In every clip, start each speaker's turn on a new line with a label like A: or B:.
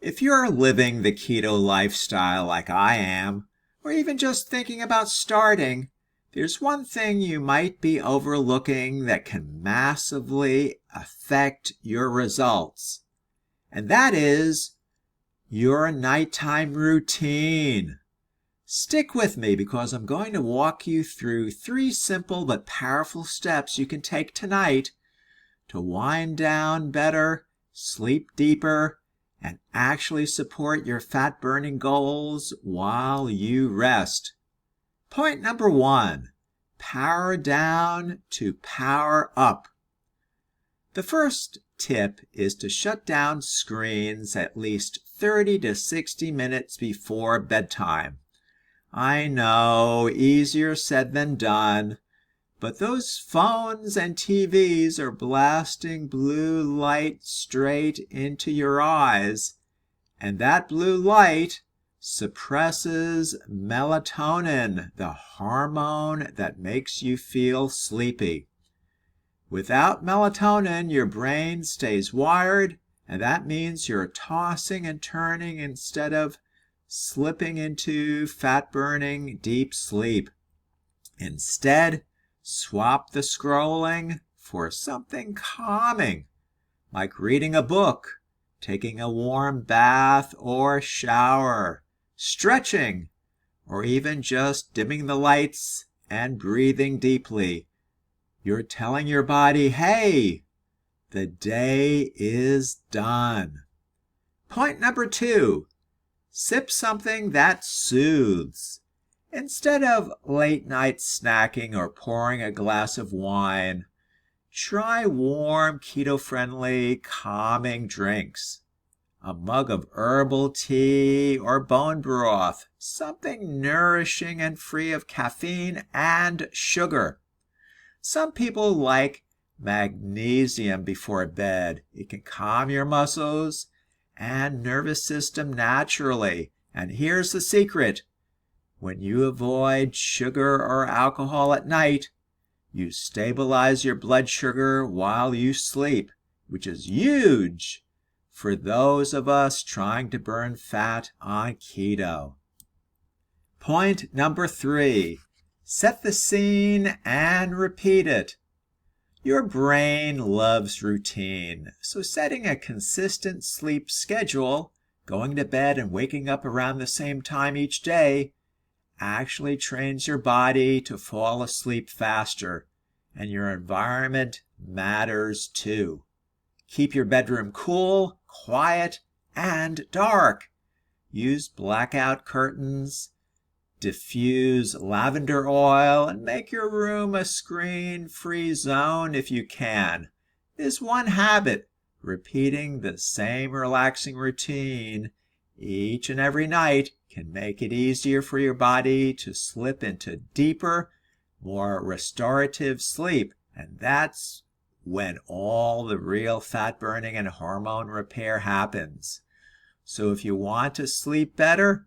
A: If you're living the keto lifestyle like I am, or even just thinking about starting, there's one thing you might be overlooking that can massively affect your results, and that is your nighttime routine. Stick with me because I'm going to walk you through 3 simple but powerful steps you can take tonight to wind down better, sleep deeper, and actually support your fat-burning goals while you rest. Point number 1, power down to power up. The first tip is to shut down screens at least 30 to 60 minutes before bedtime. I know, easier said than done, but those phones and TVs are blasting blue light straight into your eyes, and that blue light suppresses melatonin, the hormone that makes you feel sleepy. Without melatonin, your brain stays wired, and that means you're tossing and turning instead of slipping into fat-burning deep sleep. Instead, swap the scrolling for something calming, like reading a book, taking a warm bath or shower, stretching, or even just dimming the lights and breathing deeply. You're telling your body, hey, the day is done. Point number 2, sip something that soothes. Instead of late-night snacking or pouring a glass of wine, try warm, keto-friendly, calming drinks. A mug of herbal tea or bone broth, something nourishing and free of caffeine and sugar. Some people like magnesium before bed. It can calm your muscles and nervous system naturally. And here's the secret. When you avoid sugar or alcohol at night, you stabilize your blood sugar while you sleep, which is huge for those of us trying to burn fat on keto. Point number 3, set the scene and repeat it. Your brain loves routine, so setting a consistent sleep schedule, going to bed and waking up around the same time each day, actually trains your body to fall asleep faster, and your environment matters too. Keep your bedroom cool, quiet, and dark. Use blackout curtains, diffuse lavender oil, and make your room a screen-free zone if you can. There's one habit, repeating the same relaxing routine each and every night can make it easier for your body to slip into deeper, more restorative sleep. And that's when all the real fat burning and hormone repair happens. So if you want to sleep better,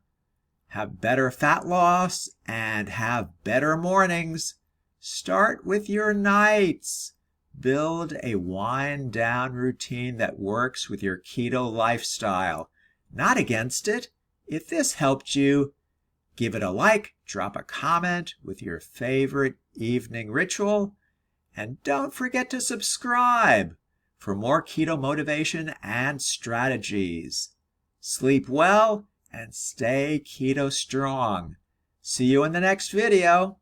A: have better fat loss, and have better mornings, start with your nights. Build a wind down routine that works with your keto lifestyle, not against it. If this helped you, give it a like, drop a comment with your favorite evening ritual, and don't forget to subscribe for more keto motivation and strategies. Sleep well and stay keto strong. See you in the next video.